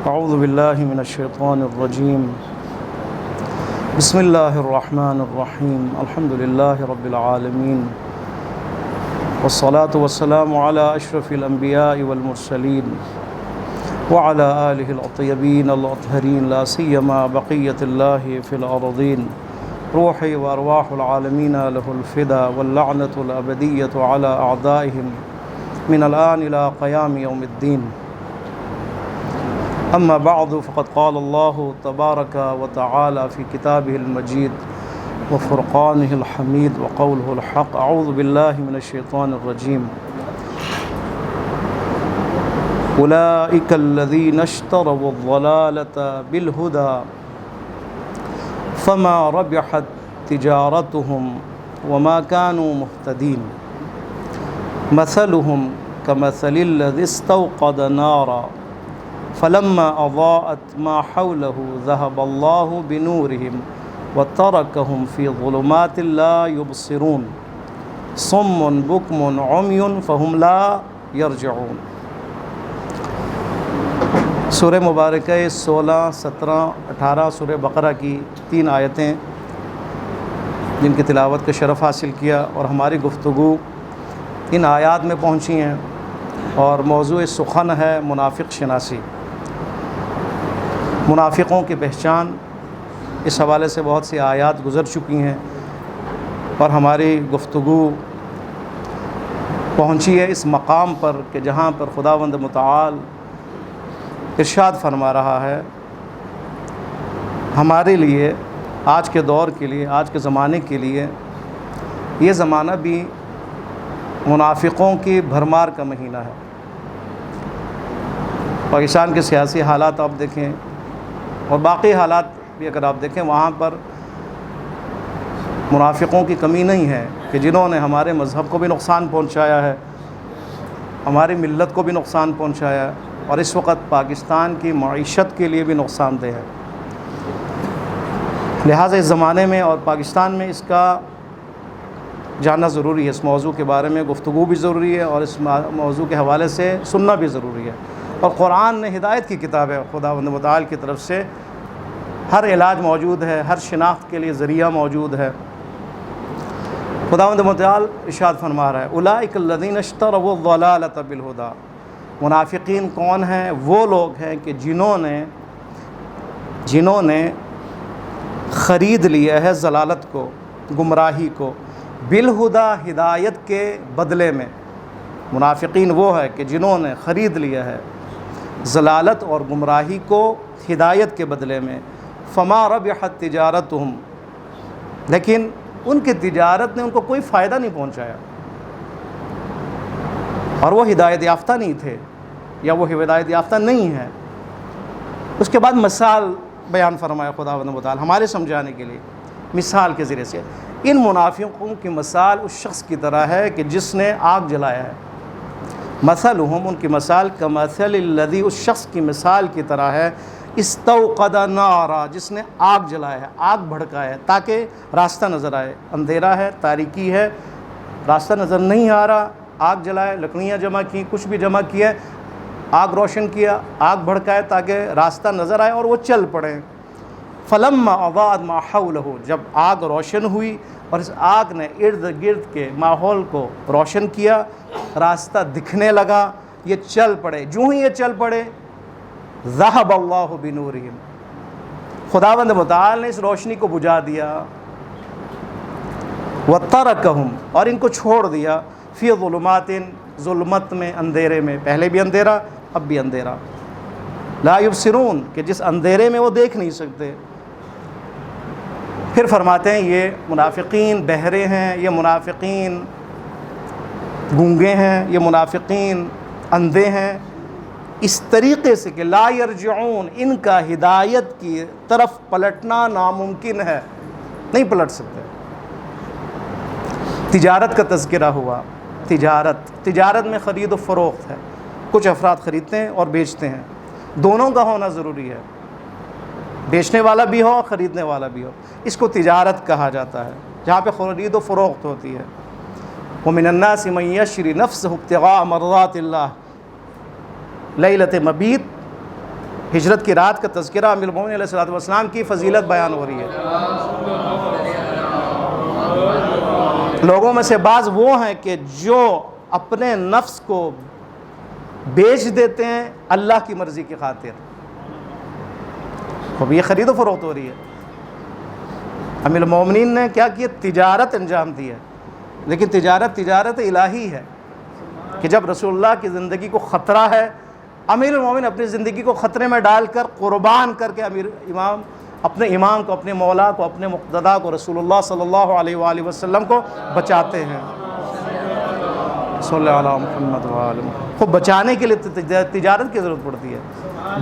اعوذ باللہ من الشیطان الرجیم بسم اللہ الرحمن الرحیم الحمد للہ رب العالمین والصلاة والسلام علی اشرف الانبیاء والمرسلین وعلى آلہ الطیبین الاطہرین لا سیما بقیۃ اللہ فی الارضین روحی وارواح العالمین لہ الفدا واللعنۃ الابدیۃ علی اعدائہم من الآن الى قیام یوم الدین. اما بعد فقد قال اللہ تبارک وتعالی فی کتابہ المجید وفرقانہ الحمید وقولہ الحق. اعوذ باللہ من الشیطان الرجیم. اولئک الذین اشتروا الضلالۃ بالہدی فما ربحت تجارتهم وما كانوا مهتدین. مثلهم كمثل الذي استوقد نارا فلما أضاءت ما حوله ذهب الله بنورهم وتركهم في ظلمات لا يبصرون صم بكم عمي فهم لا يرجعون. سورہ مبارکہ 16، 17، 18 سورہ بقرہ کی 3 آیتیں جن کی تلاوت کا شرف حاصل کیا، اور ہماری گفتگو ان آیات میں پہنچی ہیں، اور موضوع سخن ہے منافق شناسی، منافقوں کی پہچان. اس حوالے سے بہت سی آیات گزر چکی ہیں، اور ہماری گفتگو پہنچی ہے اس مقام پر کہ جہاں پر خداوند متعال ارشاد فرما رہا ہے ہمارے لیے، آج کے دور کے لیے، آج کے زمانے کے لیے، یہ زمانہ بھی منافقوں کی بھرمار کا مہینہ ہے. پاکستان کے سیاسی حالات آپ دیکھیں، اور باقی حالات بھی اگر آپ دیکھیں، وہاں پر منافقوں کی کمی نہیں ہے کہ جنہوں نے ہمارے مذہب کو بھی نقصان پہنچایا ہے، ہماری ملت کو بھی نقصان پہنچایا ہے، اور اس وقت پاکستان کی معیشت کے لیے بھی نقصان دہ ہے. لہٰذا اس زمانے میں اور پاکستان میں اس کا جاننا ضروری ہے. اس موضوع کے بارے میں گفتگو بھی ضروری ہے، اور اس موضوع کے حوالے سے سننا بھی ضروری ہے. اور قرآن نے ہدایت کی کتاب ہے، خداوند متعال کی طرف سے ہر علاج موجود ہے، ہر شناخت کے لیے ذریعہ موجود ہے. خداوند متعال ارشاد فرما رہا ہے اولئک الذین اشتروا الضلالۃ بالہدی. منافقین کون ہیں؟ وہ لوگ ہیں کہ جنہوں نے خرید لیا ہے ضلالت کو، گمراہی کو، بالہدی، ہدایت کے بدلے میں. منافقین وہ ہے کہ جنہوں نے خرید لیا ہے ضلالت اور گمراہی کو ہدایت کے بدلے میں. فما ربحت تجارتهم، لیکن ان کی تجارت نے ان کو کوئی فائدہ نہیں پہنچایا، اور وہ ہدایت یافتہ نہیں تھے، یا وہ ہدایت یافتہ نہیں ہے. اس کے بعد مثال بیان فرمایا خداوند متعال ہمارے سمجھانے کے لیے مثال کے ذریعے سے. ان منافقوں کی مثال اس شخص کی طرح ہے کہ جس نے آگ جلایا ہے. مثلہم، ان کی مثال کمثل الذی، اس شخص کی مثال کی طرح ہے استوقد نارا، جس نے آگ جلایا ہے، آگ بھڑکایا ہے تاکہ راستہ نظر آئے. اندھیرا ہے، تاریکی ہے، راستہ نظر نہیں آ رہا، آگ جلائے، لکڑیاں جمع کی، کچھ بھی جمع کیا، آگ روشن کیا، آگ بھڑکائے تاکہ راستہ نظر آئے اور وہ چل پڑیں. فلما اضاءت ما حولہ، جب آگ روشن ہوئی اور اس آگ نے ارد گرد کے ماحول کو روشن کیا، راستہ دکھنے لگا، یہ چل پڑے. جو ہی یہ چل پڑے ذہب اللہ بنورہم، خداوند متعال نے اس روشنی کو بجھا دیا. وترکہم، اور ان کو چھوڑ دیا، فی ظلمات، ظلمت میں، اندھیرے میں. پہلے بھی اندھیرا، اب بھی اندھیرا. لا یبصرون، کہ جس اندھیرے میں وہ دیکھ نہیں سکتے. پھر فرماتے ہیں یہ منافقین بہرے ہیں، یہ منافقین گونگے ہیں، یہ منافقین اندھے ہیں، اس طریقے سے کہ لا یرجعون، ان کا ہدایت کی طرف پلٹنا ناممکن ہے، نہیں پلٹ سکتے. تجارت کا تذکرہ ہوا. تجارت میں خرید و فروخت ہے. کچھ افراد خریدتے ہیں اور بیچتے ہیں، دونوں کا ہونا ضروری ہے. بیچنے والا بھی ہو، خریدنے والا بھی ہو. اس کو تجارت کہا جاتا ہے، جہاں پہ خرید و فروخت ہوتی ہے. ومن الناس من یشری نفسه ابتغاء مرضات اللہ لیلۃ مبیت ہجرت کی رات کا تذکرہ امیر المومنین علیہ الصلوۃ والسلام کی فضیلت بیان ہو رہی ہے۔ لوگوں میں سے بعض وہ ہیں کہ جو اپنے نفس کو بیچ دیتے ہیں اللہ کی مرضی کی خاطر۔ اب یہ خرید و فروخت ہو رہی ہے۔ امیر المومنین نے کیا کیا؟ تجارت انجام دی ہے، لیکن تجارت الہی ہے کہ جب رسول اللہ کی زندگی کو خطرہ ہے، امیر المومنین اپنی زندگی کو خطرے میں ڈال کر قربان کر کے اپنے امام کو، اپنے مولا کو، اپنے مقتدا کو، رسول اللہ صلی اللہ علیہ وآلہ وسلم کو بچاتے ہیں۔ صلی اللہ علیہ محمد وآلہ محمد۔ خود بچانے کے لیے تجارت کی ضرورت پڑتی ہے۔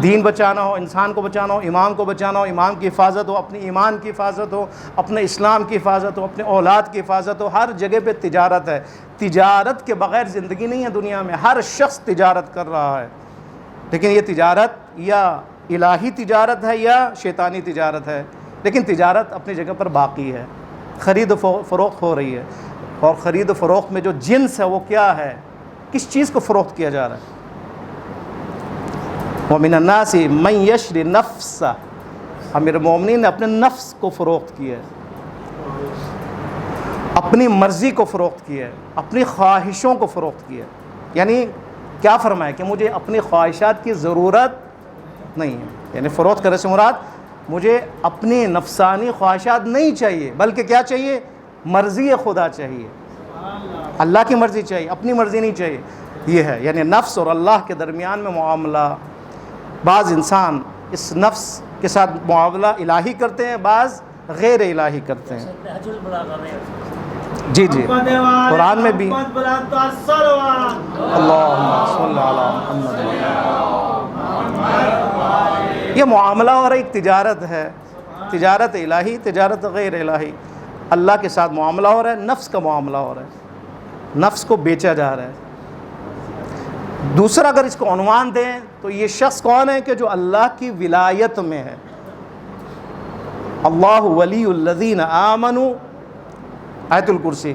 دین بچانا ہو، انسان کو بچانا ہو، امام کو بچانا ہو، امام کی حفاظت ہو، اپنی ایمان کی حفاظت ہو، اپنے اسلام کی حفاظت ہو، اپنے اولاد کی حفاظت ہو، ہر جگہ پہ تجارت ہے۔ تجارت کے بغیر زندگی نہیں ہے دنیا میں، ہر شخص تجارت کر رہا ہے، لیکن یہ تجارت یا الہی تجارت ہے یا شیطانی تجارت ہے، لیکن تجارت اپنی جگہ پر باقی ہے، خرید و فروخت ہو رہی ہے۔ اور خرید و فروخت میں جو جنس ہے وہ کیا ہے؟ کس چیز کو فروخت کیا جا رہا ہے؟ وَمِنَ النَّاسِ مَن يَشْرِ نَفْسَ، امیر المومنین نے اپنے نفس کو فروخت کیا ہے، اپنی مرضی کو فروخت کیا ہے، اپنی خواہشوں کو فروخت کیا ہے۔ یعنی کیا فرمایا کہ مجھے اپنی خواہشات کی ضرورت نہیں ہے، یعنی فروخت کرنے سے مراد مجھے اپنی نفسانی خواہشات نہیں چاہیے، بلکہ کیا چاہیے؟ مرضی خدا چاہیے، اللہ کی مرضی چاہیے، اپنی مرضی نہیں چاہیے۔ یہ ہے یعنی نفس اور اللہ کے درمیان میں معاملہ۔ بعض انسان اس نفس کے ساتھ معاملہ الہی کرتے ہیں، بعض غیر الہی کرتے ہیں۔ جی قرآن میں بھی اللہم صلی علی محمد۔ یہ معاملہ اور ایک تجارت ہے، تجارت الہی، تجارت غیر الہی۔ اللہ کے ساتھ معاملہ ہو رہا ہے، نفس کا معاملہ ہو رہا ہے، نفس کو بیچا جا رہا ہے۔ دوسرا اگر اس کو عنوان دیں تو یہ شخص کون ہے کہ جو اللہ کی ولایت میں ہے۔ اللہ ولی الذین آمنوا، آیت الکرسی،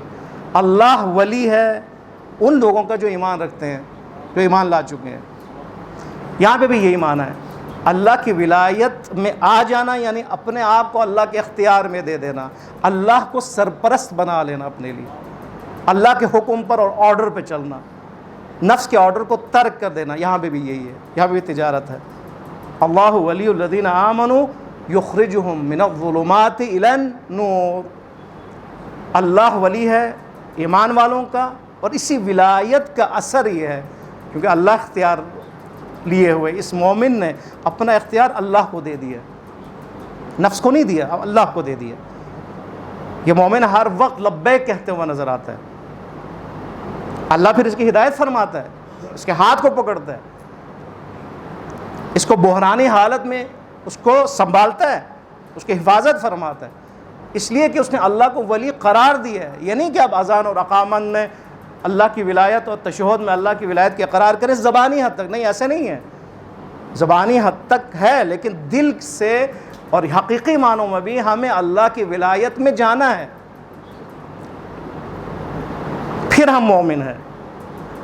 اللہ ولی ہے ان لوگوں کا جو ایمان رکھتے ہیں، جو ایمان لا چکے ہیں۔ یہاں پہ بھی یہی معنی ہے، اللہ کی ولایت میں آ جانا یعنی اپنے آپ کو اللہ کے اختیار میں دے دینا، اللہ کو سرپرست بنا لینا اپنے لیے، اللہ کے حکم پر اور آرڈر پہ چلنا، نفس کے آرڈر کو ترک کر دینا۔ یہاں پہ بھی یہی ہے، یہاں پہ بھی تجارت ہے۔ اللہ ولی الذین آمنوا یخرجہم من الظلمات الی النور، اللہ ولی ہے ایمان والوں کا، اور اسی ولایت کا اثر یہ ہے کیونکہ اللہ اختیار لیے ہوئے، اس مومن نے اپنا اختیار اللہ کو دے دیا، نفس کو نہیں دیا، اللہ کو دے دیا۔ یہ مومن ہر وقت لبیک کہتے ہوا نظر آتا ہے، اللہ پھر اس کی ہدایت فرماتا ہے، اس کے ہاتھ کو پکڑتا ہے، اس کو بحرانی حالت میں اس کو سنبھالتا ہے، اس کی حفاظت فرماتا ہے، اس لیے کہ اس نے اللہ کو ولی قرار دیا ہے۔ یہ نہیں کہ اب اذان اور اقامت میں اللہ کی ولایت اور تشہد میں اللہ کی ولایت کے قرار کریں زبانی حد تک، نہیں، ایسے نہیں ہے، زبانی حد تک ہے، لیکن دل سے اور حقیقی معنوں میں بھی ہمیں اللہ کی ولایت میں جانا ہے، پھر ہم مومن ہیں۔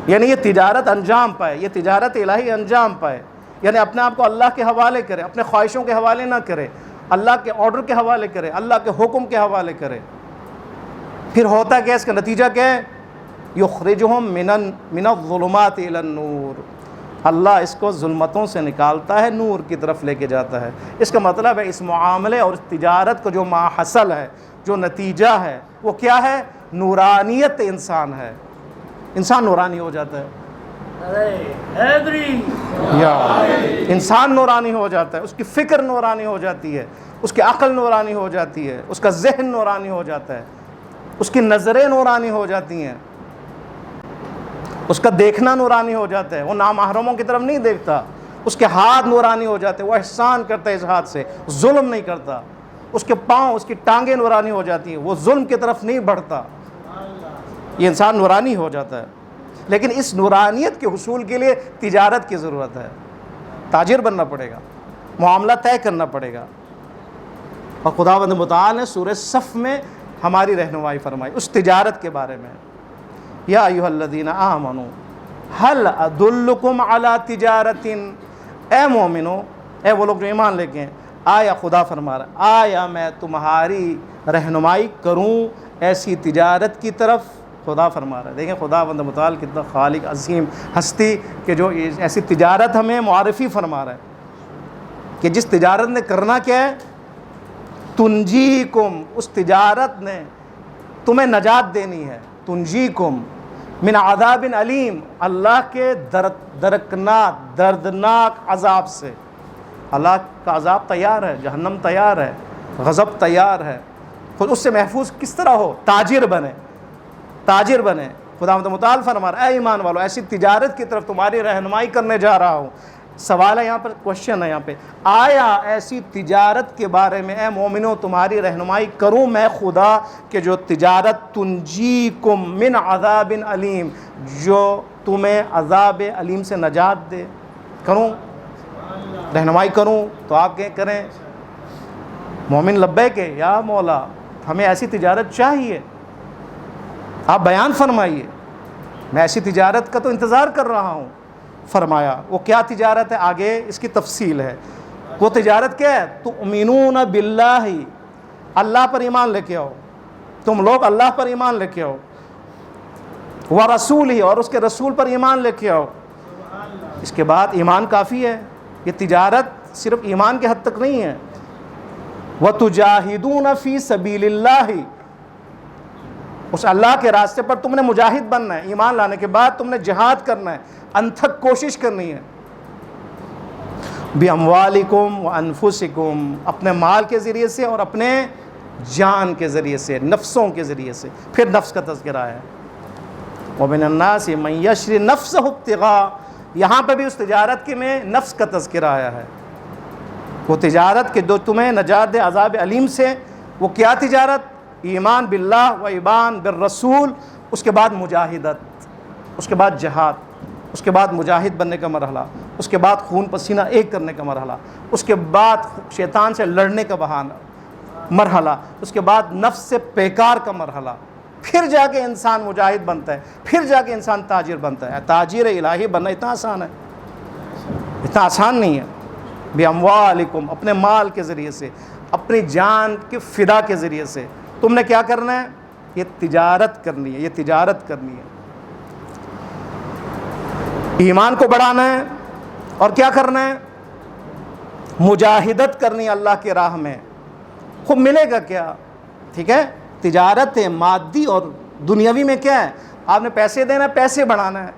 یعنی یہ تجارت انجام پائے، یہ تجارت الہی انجام پائے، یعنی اپنے آپ کو اللہ کے حوالے کرے، اپنے خواہشوں کے حوالے نہ کرے، اللہ کے آرڈر کے حوالے کرے، اللہ کے حکم کے حوالے کرے۔ پھر ہوتا کیا، اس کا نتیجہ کیا ہے؟ یخرجہم من الظلمات الی النور، اللہ اس کو ظلمتوں سے نکالتا ہے، نور کی طرف لے کے جاتا ہے۔ اس کا مطلب ہے اس معاملے اور اس تجارت کو جو ماحصل ہے، جو نتیجہ ہے، وہ کیا ہے؟ نورانیت انسان ہے، انسان نورانی ہو جاتا ہے، یا انسان نورانی ہو جاتا ہے، اس کی فکر نورانی ہو جاتی ہے، اس کی عقل نورانی ہو جاتی ہے، اس کا ذہن نورانی ہو جاتا ہے، اس کی نظریں نورانی ہو جاتی ہیں، اس کا دیکھنا نورانی ہو جاتا ہے، وہ نامحرموں کی طرف نہیں دیکھتا، اس کے ہاتھ نورانی ہو جاتے ہیں، وہ احسان کرتا ہے اس ہاتھ سے، ظلم نہیں کرتا، اس کے پاؤں، اس کی ٹانگیں نورانی ہو جاتی ہیں، وہ ظلم کی طرف نہیں بڑھتا، یہ انسان نورانی ہو جاتا ہے۔ لیکن اس نورانیت کے حصول کے لیے تجارت کی ضرورت ہے، تاجر بننا پڑے گا، معاملہ طے کرنا پڑے گا۔ اور خداوند متعال نے سورہ صف میں ہماری رہنمائی فرمائی اس تجارت کے بارے میں، یا ایھا الذین آمنوا ھل ادلکم علی تجارت، اے مومنو اے وہ لوگ جو ایمان لے کے ہیں، آیا خدا فرما رہا ہے آیا میں تمہاری رہنمائی کروں ایسی تجارت کی طرف، خدا فرما رہا ہے۔ دیکھیں خدا بند متعال کتنا خالق عظیم ہستی کہ جو ایسی تجارت ہمیں معرفی فرما رہا ہے کہ جس تجارت نے کرنا کیا ہے، تنجیکم، اس تجارت نے تمہیں نجات دینی ہے، تنجیکم من عذاب علیم، اللہ کے درکناک دردناک عذاب سے۔ اللہ کا عذاب تیار ہے، جہنم تیار ہے، غضب تیار ہے، خود اس سے محفوظ کس طرح ہو؟ تاجر بنے، تاجر بنے۔ خدا متعال فرما رہا ہے اے ایمان والو ایسی تجارت کی طرف تمہاری رہنمائی کرنے جا رہا ہوں۔ سوال ہے یہاں پر، کوشچن ہے یہاں پہ، آیا ایسی تجارت کے بارے میں اے مومنوں تمہاری رہنمائی کروں میں خدا کہ جو تجارت تنجیکم من عذاب علیم، جو تمہیں عذاب علیم سے نجات دے، کروں رہنمائی کروں؟ تو آپ کیا کریں؟ مومن لبیک ہے یا مولا ہمیں ایسی تجارت چاہیے، آپ بیان فرمائیے، میں ایسی تجارت کا تو انتظار کر رہا ہوں۔ فرمایا وہ کیا تجارت ہے، آگے اس کی تفصیل ہے۔ وہ تجارت کیا ہے؟ تؤمنون باللہ، اللہ پر ایمان لے کے آؤ، تم لوگ اللہ پر ایمان لے کے آؤ، ورسولہ، اور اس کے رسول پر ایمان لے کے آؤ۔ اس کے بعد ایمان کافی ہے، یہ تجارت صرف ایمان کے حد تک نہیں ہے۔ وَتُجَاهِدُونَ فِي سَبِيلِ اللَّهِ، اس اللہ کے راستے پر تم نے مجاہد بننا ہے، ایمان لانے کے بعد تم نے جہاد کرنا ہے، انتھک کوشش کرنی ہے۔ بِأَمْوَالِكُمْ وَأَنفُسِكُمْ، اپنے مال کے ذریعے سے اور اپنے جان کے ذریعے سے، نفسوں کے ذریعے سے۔ پھر نفس کا تذکرہ ہے، وَمِنَ النَّاسِ مَن يَشْرِي نَفْسَهُ ابْتِغَاءَ، یہاں پہ بھی اس تجارت کے میں نفس کا تذکرہ آیا ہے۔ وہ تجارت کہ جو تمہیں نجات دے عذاب علیم سے، وہ کیا تجارت؟ ایمان باللہ و ایمان بالرسول، اس کے بعد مجاہدت، اس کے بعد جہاد، اس کے بعد مجاہد بننے کا مرحلہ، اس کے بعد خون پسینہ ایک کرنے کا مرحلہ، اس کے بعد شیطان سے لڑنے کا مرحلہ، اس کے بعد نفس سے پیکار کا مرحلہ، پھر جا کے انسان مجاہد بنتا ہے، پھر جا کے انسان تاجر بنتا ہے۔ تاجر الہی بننا اتنا آسان ہے؟ اتنا آسان نہیں ہے۔ بِأَمْوَالِكُمْ، اپنے مال کے ذریعے سے، اپنی جان کے فدا کے ذریعے سے تم نے کیا کرنا ہے؟ یہ تجارت کرنی ہے، یہ تجارت کرنی ہے۔ ایمان کو بڑھانا ہے اور کیا کرنا ہے؟ مجاہدت کرنی ہے اللہ کی راہ میں۔ خوب ملے گا کیا؟ ٹھیک ہے، تجارت ہے مادی اور دنیاوی میں کیا ہے؟ آپ نے پیسے دینا ہے، پیسے بڑھانا ہے۔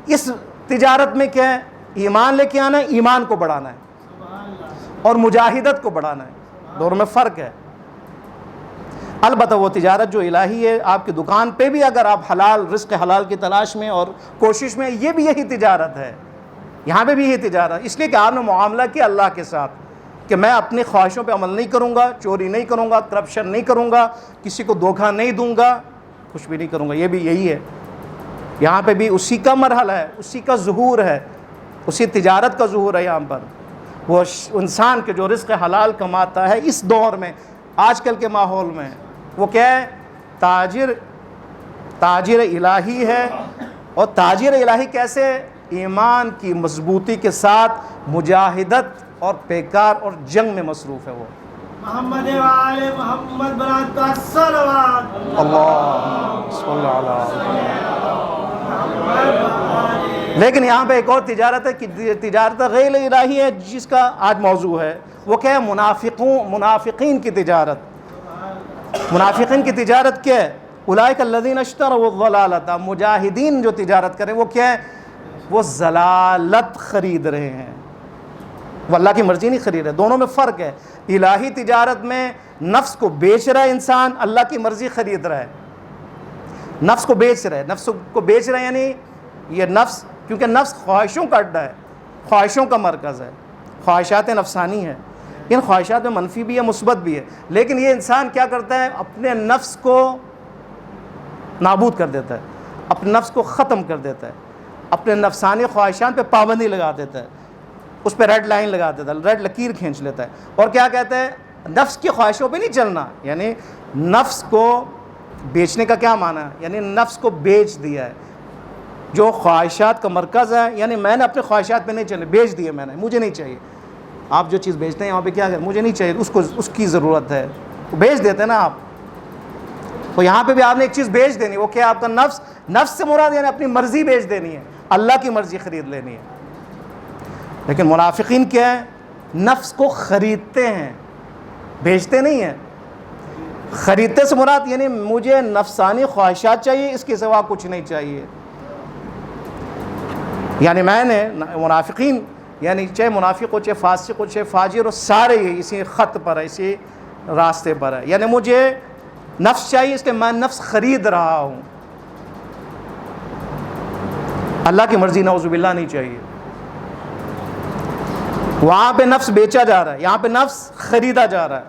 اس تجارت میں کیا ہے؟ ایمان لے کے آنا ہے، ایمان کو بڑھانا ہے اور مجاہدت کو بڑھانا ہے، دونوں میں فرق ہے۔ البتہ وہ تجارت جو الہی ہے، آپ کی دکان پہ بھی اگر آپ حلال رزق حلال کی تلاش میں اور کوشش میں، یہ بھی یہی تجارت ہے، یہاں پہ بھی یہی تجارت، اس لیے کہ آپ نے معاملہ کیا اللہ کے ساتھ کہ میں اپنی خواہشوں پہ عمل نہیں کروں گا، چوری نہیں کروں گا، کرپشن نہیں کروں گا، کسی کو دھوکہ نہیں دوں گا، کچھ بھی نہیں کروں گا، یہ بھی یہی ہے۔ یہاں پہ بھی اسی کا مرحلہ ہے، اسی کا ظہور ہے، اسی تجارت کا ظہور ہے یہاں پر۔ وہ انسان کے جو رزق حلال کماتا ہے اس دور میں، آج کل کے ماحول میں، وہ کیا ہے؟ تاجر الہی ہے۔ اور تاجر الہی کیسے؟ ایمان کی مضبوطی کے ساتھ مجاہدت اور پیکار اور جنگ میں مصروف ہے وہ۔ محمد و آل محمد برات کا صلوات، اللہ صلی اللہ علیہ۔ لیکن یہاں پہ ایک اور تجارت ہے کہ تجارت غیر الہی ہے، جس کا آج موضوع ہے، وہ کیا ہے؟ منافقین کی تجارت۔ منافقین کی تجارت کیا ہے؟ اولئک الذین اشتروا الضلالۃ، مجاہدین جو تجارت کریں وہ کیا ہے؟ وہ ضلالت خرید رہے ہیں، وہ اللہ کی مرضی نہیں خرید رہے۔ دونوں میں فرق ہے۔ الہی تجارت میں نفس کو بیچ رہا ہے انسان، اللہ کی مرضی خرید رہا ہے۔ نفس کو بیچ رہا ہے، نفس کو بیچ رہا ہے، یعنی یہ نفس، کیونکہ نفس خواہشوں کا اڈا ہے، خواہشوں کا مرکز ہے، خواہشات نفسانی ہے۔ ان خواہشات میں منفی بھی ہے، مثبت بھی ہے، لیکن یہ انسان کیا کرتا ہے؟ اپنے نفس کو نابود کر دیتا ہے، اپنے نفس کو ختم کر دیتا ہے، اپنے نفسانی خواہشات پہ پابندی لگا دیتا ہے، اس پہ ریڈ لائن لگا دیتا ہے، ریڈ لکیر کھینچ لیتا ہے، اور کیا کہتا ہے؟ نفس کی خواہشوں پہ نہیں چلنا۔ یعنی نفس کو بیچنے کا کیا معنی ہے؟ یعنی نفس کو بیچ دیا ہے، جو خواہشات کا مرکز ہے، یعنی میں نے اپنے خواہشات پہ نہیں چلنے، بیچ دیے میں نے، مجھے نہیں چاہیے۔ آپ جو چیز بیچتے ہیں وہاں پہ کیا کریں؟ مجھے نہیں چاہیے، اس کی ضرورت ہے، وہ بیچ دیتے ہیں نا آپ. تو یہاں پہ بھی آپ نے ایک چیز بیچ دینی، وہ کیا؟ آپ کا نفس سے مراد یعنی اپنی مرضی بیچ دینی ہے، اللہ کی مرضی خرید لینی ہے. لیکن منافقین کیا ہے؟ نفس کو خریدتے ہیں، بیچتے نہیں ہیں. خریدتے سے مراد یعنی مجھے نفسانی خواہشات چاہیے، اس کے سوا کچھ نہیں چاہیے. یعنی میں نے منافقین یعنی چاہے منافق ہو، چاہے فاسق ہو، چاہے فاجر ہو، سارے اسی خط پر ہے، اسی راستے پر ہے. یعنی مجھے نفس چاہیے، اس لیے میں نفس خرید رہا ہوں. اللہ کی مرضی نعوذ باللہ نہیں چاہیے. وہاں پہ نفس بیچا جا رہا ہے، یہاں پہ نفس خریدا جا رہا ہے.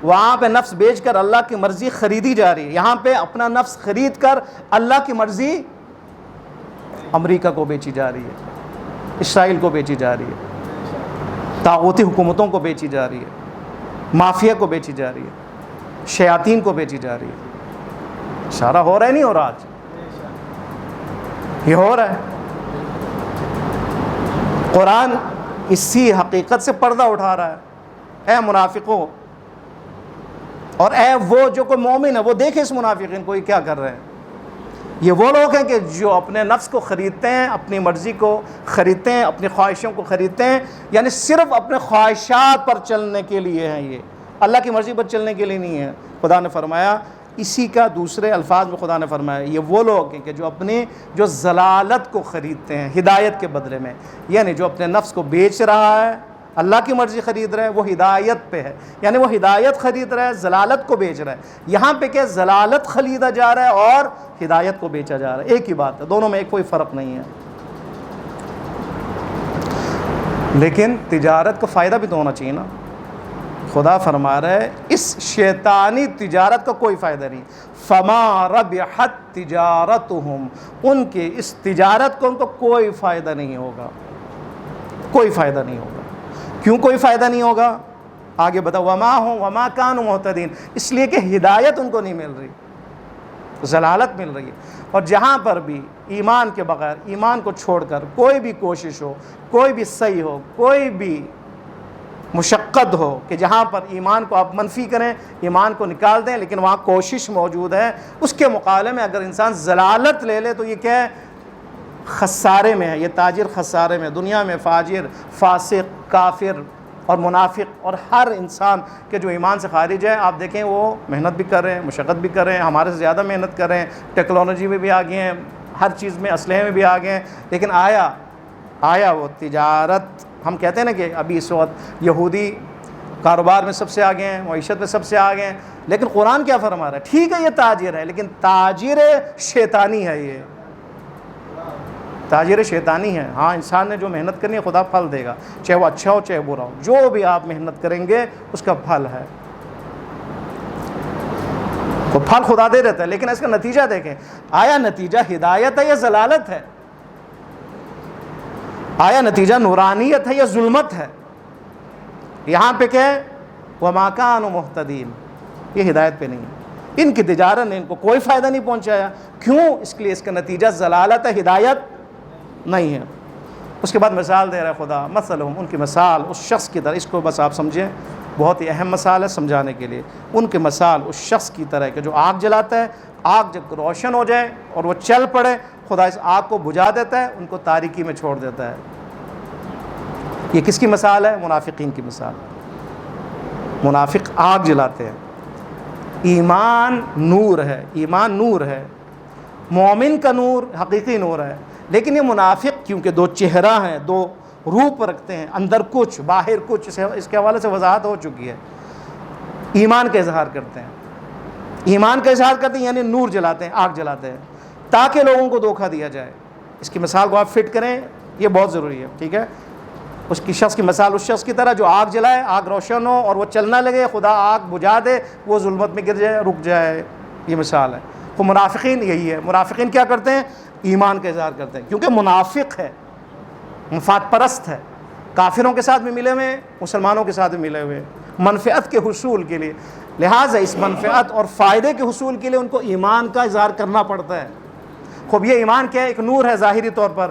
وہاں پہ نفس بیچ کر اللہ کی مرضی خریدی جا رہی ہے، یہاں پہ اپنا نفس خرید کر اللہ کی مرضی امریکہ کو بیچی جا رہی ہے، اسرائیل کو بیچی جا رہی ہے، طاغوتی حکومتوں کو بیچی جا رہی ہے، مافیا کو بیچی جا رہی ہے، شیاطین کو بیچی جا رہی ہے. اشارہ ہو رہا ہے نہیں ہو رہا؟ آج یہ ہو رہا ہے. قرآن اسی حقیقت سے پردہ اٹھا رہا ہے. اے منافقوں، اور اے وہ جو کوئی مومن ہے وہ دیکھے اس منافقین کو یہ کیا کر رہے ہیں. یہ وہ لوگ ہیں کہ جو اپنے نفس کو خریدتے ہیں، اپنی مرضی کو خریدتے ہیں، اپنی خواہشوں کو خریدتے ہیں، یعنی صرف اپنے خواہشات پر چلنے کے لیے ہیں. یہ اللہ کی مرضی پر چلنے کے لیے نہیں ہے. خدا نے فرمایا، اسی کا دوسرے الفاظ میں خدا نے فرمایا یہ وہ لوگ ہیں کہ جو ضلالت کو خریدتے ہیں ہدایت کے بدلے میں. یعنی جو اپنے نفس کو بیچ رہا ہے، اللہ کی مرضی خرید رہا ہے، وہ ہدایت پہ ہے. یعنی وہ ہدایت خرید رہا ہے، ضلالت کو بیچ رہا ہے. یہاں پہ کہ ضلالت خریدا جا رہا ہے اور ہدایت کو بیچا جا رہا ہے، ایک ہی بات ہے، دونوں میں کوئی فرق نہیں ہے. لیکن تجارت کا فائدہ بھی تو ہونا چاہیے نا. خدا فرما رہا ہے اس شیطانی تجارت کا کوئی فائدہ نہیں. فما ربحت تجارتہم، ان کے اس تجارت کو ان کو کوئی فائدہ نہیں ہوگا، کوئی فائدہ نہیں ہوگا. کیوں کوئی فائدہ نہیں ہوگا؟ آگے بتا، وما کانوا مہتدین، اس لیے کہ ہدایت ان کو نہیں مل رہی، ضلالت مل رہی ہے. اور جہاں پر بھی ایمان کے بغیر، ایمان کو چھوڑ کر کوئی بھی کوشش ہو، کوئی بھی صحیح ہو، کوئی بھی مشقت ہو کہ جہاں پر ایمان کو آپ منفی کریں، ایمان کو نکال دیں، لیکن وہاں کوشش موجود ہے، اس کے مقابلے میں اگر انسان ضلالت لے لے تو یہ کیا ہے؟ خسارے میں ہے. یہ تاجر خسارے میں. دنیا میں فاجر، فاسق، کافر اور منافق اور ہر انسان کے جو ایمان سے خارج ہے، آپ دیکھیں وہ محنت بھی کر رہے ہیں، مشقت بھی کر رہے ہیں، ہمارے سے زیادہ محنت کر رہے ہیں، ٹیکنالوجی میں بھی آگے ہیں، ہر چیز میں، اسلحے میں بھی آگے ہیں. لیکن آیا وہ تجارت، ہم کہتے ہیں نا کہ ابھی اس وقت یہودی کاروبار میں سب سے آگے ہیں، معیشت میں سب سے آگے ہیں، لیکن قرآن کیا فرما رہا ہے؟ ٹھیک ہے یہ تاجر ہے، لیکن تاجر شیطانی ہے. یہ تاجر شیطانی ہے. ہاں، انسان نے جو محنت کرنی ہے خدا پھل دے گا، چاہے وہ اچھا ہو چاہے برا ہو، جو بھی آپ محنت کریں گے اس کا پھل ہے، وہ پھل خدا دے دیتا ہے. لیکن اس کا نتیجہ دیکھیں، آیا نتیجہ ہدایت ہے یا ضلالت ہے؟ آیا نتیجہ نورانیت ہے یا ظلمت ہے؟ یہاں پہ کہ وما کانوا مہتدین، یہ ہدایت پہ نہیں ہے. ان کی تجارت نے ان کو کوئی فائدہ نہیں پہنچایا. کیوں؟ اس کے لیے اس کا نتیجہ ضلالت ہے، ہدایت نہیں ہے. اس کے بعد مثال دے رہا ہے خدا، مثلہم، ان کی مثال اس شخص کی طرح. اس کو بس آپ سمجھیں، بہت ہی اہم مثال ہے سمجھانے کے لیے. ان کی مثال اس شخص کی طرح کہ جو آگ جلاتا ہے، آگ جب روشن ہو جائے اور وہ چل پڑے، خدا اس آگ کو بجھا دیتا ہے، ان کو تاریکی میں چھوڑ دیتا ہے. یہ کس کی مثال ہے؟ منافقین کی مثال. منافق آگ جلاتے ہیں. ایمان نور ہے، ایمان نور ہے، مومن کا نور حقیقی نور ہے. لیکن یہ منافق کیونکہ دو چہرہ ہیں، دو روپ رکھتے ہیں، اندر کچھ باہر کچھ، اس کے حوالے سے وضاحت ہو چکی ہے. ایمان کا اظہار کرتے ہیں، ایمان کا اظہار کرتے ہیں یعنی نور جلاتے ہیں، آگ جلاتے ہیں تاکہ لوگوں کو دھوکہ دیا جائے. اس کی مثال کو آپ فٹ کریں، یہ بہت ضروری ہے. ٹھیک ہے، اس کی شخص کی مثال اس شخص کی طرح جو آگ جلائے، آگ روشن ہو اور وہ چلنا لگے، خدا آگ بجھا دے، وہ ظلمت میں گر جائے، رک جائے. یہ مثال ہے. تو منافقین یہی ہے. منافقین کیا کرتے ہیں؟ ایمان کا اظہار کرتے ہیں، کیونکہ منافق ہے، مفاد پرست ہے، کافروں کے ساتھ بھی ملے ہوئے، مسلمانوں کے ساتھ بھی ملے ہوئے، منفعت کے حصول کے لیے. لہٰذا اس منفعت اور فائدے کے حصول کے لیے ان کو ایمان کا اظہار کرنا پڑتا ہے. خوب یہ ایمان کیا ہے؟ ایک نور ہے ظاہری طور پر،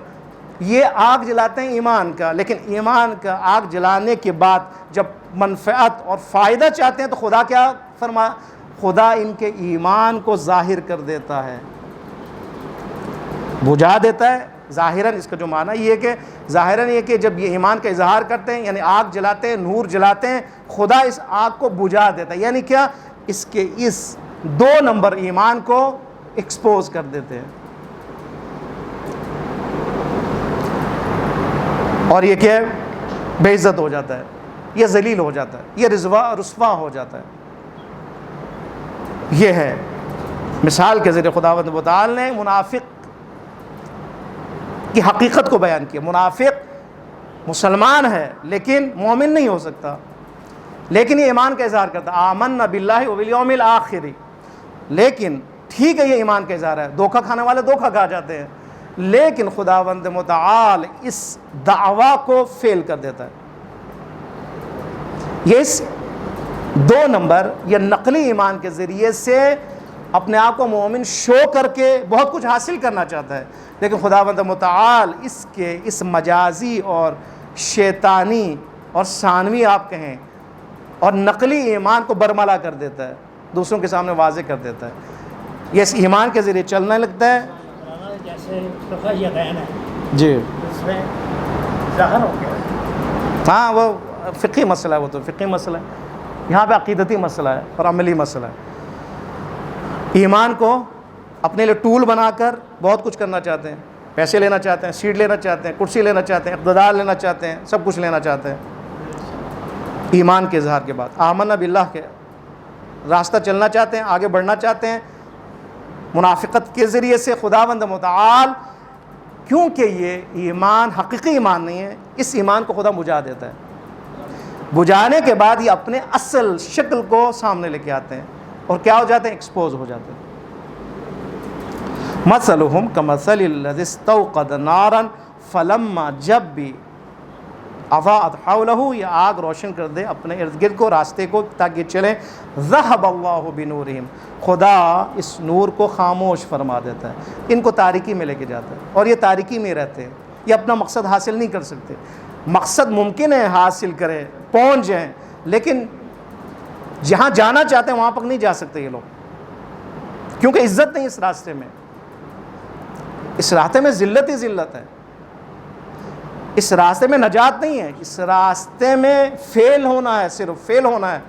یہ آگ جلاتے ہیں ایمان کا، لیکن ایمان کا آگ جلانے کے بعد جب منفعت اور فائدہ چاہتے ہیں تو خدا کیا فرمایا؟ خدا ان کے ایمان کو ظاہر کر دیتا ہے، بجھا دیتا ہے۔ ظاہراً اس کا جو معنی یہ ہے کہ ظاہراً یہ کہ جب یہ ایمان کا اظہار کرتے ہیں، یعنی آگ جلاتے ہیں، نور جلاتے ہیں، خدا اس آگ کو بجھا دیتا ہے، یعنی کیا؟ اس کے اس 2 نمبر ایمان کو ایکسپوز کر دیتے ہیں، اور یہ کہ بے عزت ہو جاتا ہے، یہ ذلیل ہو جاتا ہے، یہ رسوا ہو جاتا ہے۔ یہ ہے مثال کے ذریعے خداوند متعال نے منافق کی حقیقت کو بیان کیا۔ منافق مسلمان ہے لیکن مومن نہیں ہو سکتا، لیکن یہ ایمان کا اظہار کرتا ہے، آمنا باللہ وبالیوم الآخر، لیکن ٹھیک ہے یہ ایمان کا اظہار ہے، دھوکہ کھانے والے دھوکہ کھا جاتے ہیں، لیکن خداوند متعال اس دعویٰ کو فیل کر دیتا ہے۔ یہ اس 2 نمبر یا نقلی ایمان کے ذریعے سے اپنے آپ کو مومن شو کر کے بہت کچھ حاصل کرنا چاہتا ہے، لیکن خداوند متعال اس مجازی اور شیطانی اور ثانوی آپ کہیں اور نقلی ایمان کو برملا کر دیتا ہے، دوسروں کے سامنے واضح کر دیتا ہے۔ یہ اس ایمان کے ذریعے چلنے لگتا ہے۔ جیسے فقہ یقین ہے جی اس میں ظاہر ہو گیا، ہاں وہ فقہی مسئلہ ہے، وہ تو فقہی مسئلہ ہے، یہاں پہ عقیدتی مسئلہ ہے اور عملی مسئلہ ہے۔ ایمان کو اپنے لیے ٹول بنا کر بہت کچھ کرنا چاہتے ہیں، پیسے لینا چاہتے ہیں، سیٹ لینا چاہتے ہیں، کرسی لینا چاہتے ہیں، اقتدار لینا چاہتے ہیں، سب کچھ لینا چاہتے ہیں۔ ایمان کے اظہار کے بعد آمنا باللہ کے راستہ چلنا چاہتے ہیں، آگے بڑھنا چاہتے ہیں منافقت کے ذریعے سے۔ خداوند متعال کیونکہ یہ ایمان حقیقی ایمان نہیں ہے، اس ایمان کو خدا بجھا دیتا ہے، بجھانے کے بعد یہ اپنے اصل شکل کو سامنے لے کے آتے ہیں، اور کیا ہو جاتے ہیں؟ ایکسپوز ہو جاتے ہیں۔ مثلہم کمثل الذی استوقد نارا فلما، جب بھی اضاءت حولہ، یہ آگ روشن کر دے اپنے ارد گرد کو، راستے کو، تاکہ چلیں، ذہب اللہ بنورہم، خدا اس نور کو خاموش فرما دیتا ہے، ان کو تاریکی میں لے کے جاتا ہے، اور یہ تاریکی میں رہتے ہیں، یہ اپنا مقصد حاصل نہیں کر سکتے۔ مقصد ممکن ہے حاصل کریں، پہنچ جائیں، لیکن جہاں جانا چاہتے ہیں وہاں تک نہیں جا سکتے یہ لوگ، کیونکہ عزت نہیں اس راستے میں، اس راستے میں ذلت ہی ذلت ہے، اس راستے میں نجات نہیں ہے، اس راستے میں فیل ہونا ہے، صرف فیل ہونا ہے۔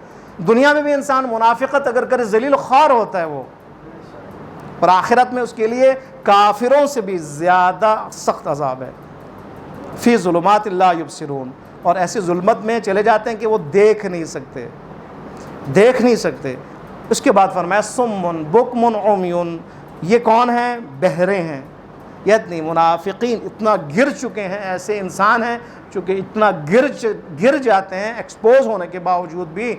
دنیا میں بھی انسان منافقت اگر کرے ذلیل و خوار ہوتا ہے وہ، اور آخرت میں اس کے لیے کافروں سے بھی زیادہ سخت عذاب ہے۔ فی ظلمات لا یبصرون، اور ایسی ظلمت میں چلے جاتے ہیں کہ وہ دیکھ نہیں سکتے۔ اس کے بعد فرمایا سمن بکمن عمیون، یہ کون ہیں؟ بہرے ہیں۔ یعنی منافقین اتنا گر چکے ہیں، ایسے انسان ہیں چونکہ اتنا گر جاتے ہیں ایکسپوز ہونے کے باوجود بھی،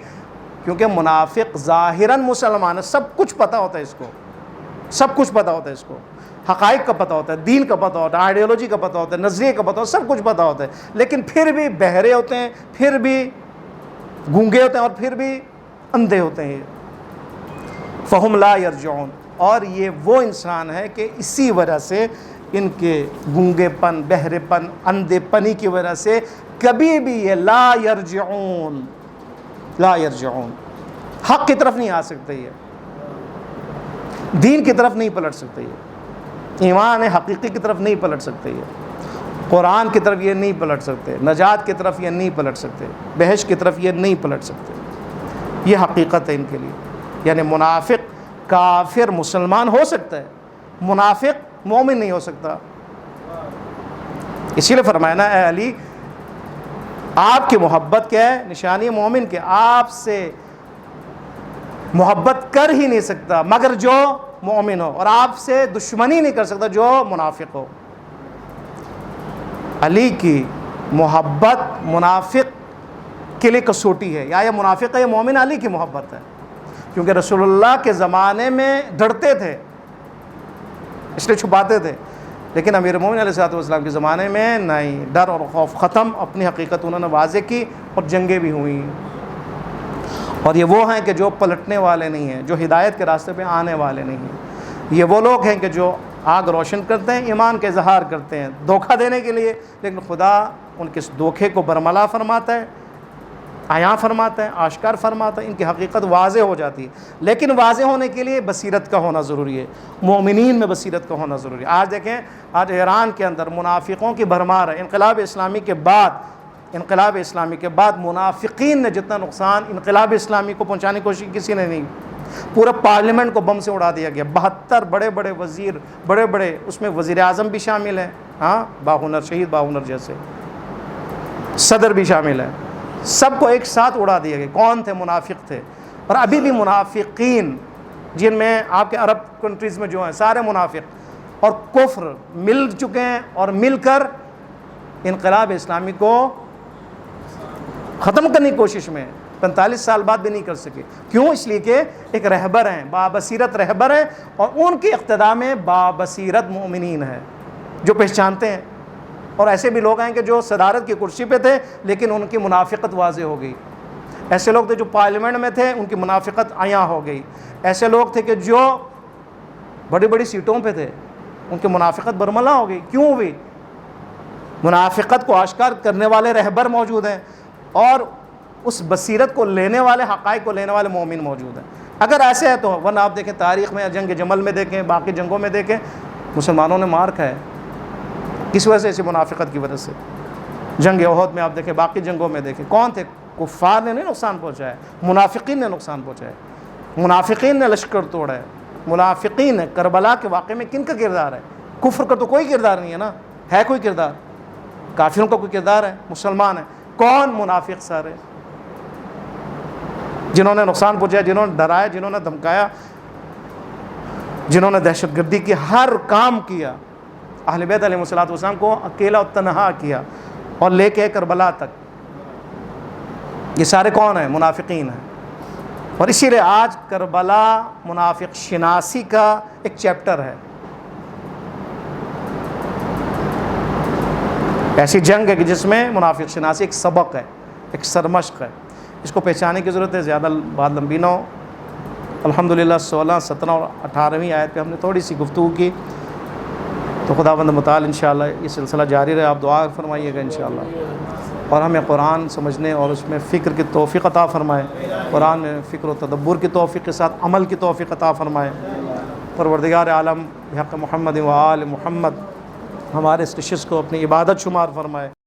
کیونکہ منافق ظاہراً مسلمان ہے، سب کچھ پتہ ہوتا ہے اس کو، سب کچھ پتہ ہوتا ہے اس کو، حقائق کا پتہ ہوتا ہے، دین کا پتہ ہوتا ہے، آئیڈیالوجی کا پتہ ہوتا ہے، نظریے کا پتہ ہوتا ہے، سب کچھ پتہ ہوتا ہے، لیکن پھر بھی بہرے ہوتے ہیں، پھر بھی گونگے ہوتے ہیں، اور پھر بھی اندھے ہوتے ہیں۔ فہم لا یرجعون، اور یہ وہ انسان ہے کہ اسی وجہ سے ان کے گونگے پن، بہرے پن، اندھے پنی کی وجہ سے کبھی بھی یہ لا یرجعون حق کی طرف نہیں آ سکتے، یہ دین کی طرف نہیں پلٹ سکتے، یہ ایمان حقیقی کی طرف نہیں پلٹ سکتے، یہ قرآن کی طرف یہ نہیں پلٹ سکتے، نجات کی طرف یہ نہیں پلٹ سکتے، بہشت کی طرف یہ نہیں پلٹ سکتے۔ یہ حقیقت ہے ان کے لیے۔ یعنی منافق کافر مسلمان ہو سکتا ہے، منافق مومن نہیں ہو سکتا۔ اسی لیے فرمایا نا اے علی، آپ کی محبت کیا ہے؟ نشانی مومن کے، آپ سے محبت کر ہی نہیں سکتا مگر جو مومن ہو، اور آپ سے دشمنی نہیں کر سکتا جو منافق ہو۔ علی کی محبت منافق کے لیے کسوٹی ہے، یا یہ منافق ہے یا مومن، علی کی محبت ہے، کیونکہ رسول اللہ کے زمانے میں ڈرتے تھے اس لیے چھپاتے تھے، لیکن امیر مومن علیہ الصلوۃ والسلام کے زمانے میں نہیں، ڈر اور خوف ختم، اپنی حقیقت انہوں نے واضح کی اور جنگیں بھی ہوئیں۔ اور یہ وہ ہیں کہ جو پلٹنے والے نہیں ہیں، جو ہدایت کے راستے پہ آنے والے نہیں ہیں، یہ وہ لوگ ہیں کہ جو آگ روشن کرتے ہیں، ایمان کا اظہار کرتے ہیں دھوکہ دینے کے لیے، لیکن خدا ان کے اس دھوکے کو برملا فرماتا ہے، عیاں فرماتا ہے، آشکار فرماتا ہے، ان کی حقیقت واضح ہو جاتی ہے۔ لیکن واضح ہونے کے لیے بصیرت کا ہونا ضروری ہے، مومنین میں بصیرت کا ہونا ضروری ہے۔ آج دیکھیں، آج ایران کے اندر منافقوں کی بھرمار ہے۔ انقلاب اسلامی کے بعد منافقین نے جتنا نقصان انقلاب اسلامی کو پہنچانے کی کوشش کسی نے نہیں، پورا پارلیمنٹ کو بم سے اڑا دیا گیا، 72 بڑے بڑے وزیر، بڑے اس میں وزیر اعظم بھی شامل ہیں، ہاں باہنر، شہید باہنر جیسے، صدر بھی شامل ہے، سب کو ایک ساتھ اڑا دیا گیا۔ کون تھے؟ منافق تھے۔ اور ابھی بھی منافقین، جن میں آپ کے عرب کنٹریز میں جو ہیں سارے منافق اور کفر مل چکے ہیں، اور مل کر انقلاب اسلامی کو ختم کرنے کی کوشش میں 45 سال بعد بھی نہیں کر سکے۔ کیوں؟ اس لیے کہ ایک رہبر ہیں، بابصیرت رہبر ہیں، اور ان کی اقتداء میں بابصیرت مومنین ہیں جو پہچانتے ہیں۔ اور ایسے بھی لوگ ہیں کہ جو صدارت کی کرسی پہ تھے لیکن ان کی منافقت واضح ہو گئی۔ ایسے لوگ تھے جو پارلیمنٹ میں تھے، ان کی منافقت عیاں ہو گئی۔ ایسے لوگ تھے کہ جو بڑی بڑی سیٹوں پہ تھے، ان کی منافقت برملا ہو گئی۔ کیوں ہوئی؟ منافقت کو آشکار کرنے والے رہبر موجود ہیں، اور اس بصیرت کو لینے والے، حقائق کو لینے والے مومن موجود ہیں۔ اگر ایسے ہے تو، ورنہ آپ دیکھیں تاریخ میں، جنگ جمل میں دیکھیں، باقی جنگوں میں دیکھیں، مسلمانوں نے مار کھایا ہے۔ کس وجہ سے؟ اسی منافقت کی وجہ سے۔ جنگ احد میں آپ دیکھیں، باقی جنگوں میں دیکھیں، کون تھے؟ کفار نے نہیں نقصان پہنچایا، منافقین نے نقصان پہنچایا، منافقین نے لشکر توڑا ہے۔ منافقین نے کربلا کے واقعے میں کن کا کردار ہے؟ کفر کا تو کوئی کردار نہیں ہے نا، ہے کوئی کردار؟ کافروں کا کوئی کردار ہے؟ مسلمان ہے۔ کون منافق سارے؟ جنہوں نے نقصان پہنچایا، جنہوں نے ڈرایا، جنہوں نے دھمکایا، جنہوں نے دہشت گردی کی ہر کام کیا، اہل بیت علیہ السلام کو اکیلا و تنہا کیا اور لے کے کربلا تک، یہ سارے کون ہیں؟ منافقین ہیں۔ اور اسی لیے آج کربلا منافق شناسی کا ایک چیپٹر ہے۔ ایسی جنگ ہے کہ جس میں منافق شناسی ایک سبق ہے، ایک سرمشق ہے، اس کو پہچانے کی ضرورت ہے۔ زیادہ بات لمبی نہ ہو۔ الحمدللہ 16، 17 اور 18ویں آیت پہ ہم نے تھوڑی سی گفتگو کی، تو خداوند متعال انشاءاللہ یہ سلسلہ جاری رہے۔ آپ دعا فرمائیے گا انشاءاللہ، اور ہمیں قرآن سمجھنے اور اس میں فکر کی توفیق عطا فرمائے، قرآن میں فکر و تدبر کی توفیق کے ساتھ عمل کی توفیق عطا فرمائے۔ پروردگار عالم بحق محمد و آل محمد ہمارے اس ڈشز کو اپنی عبادت شمار فرمائے۔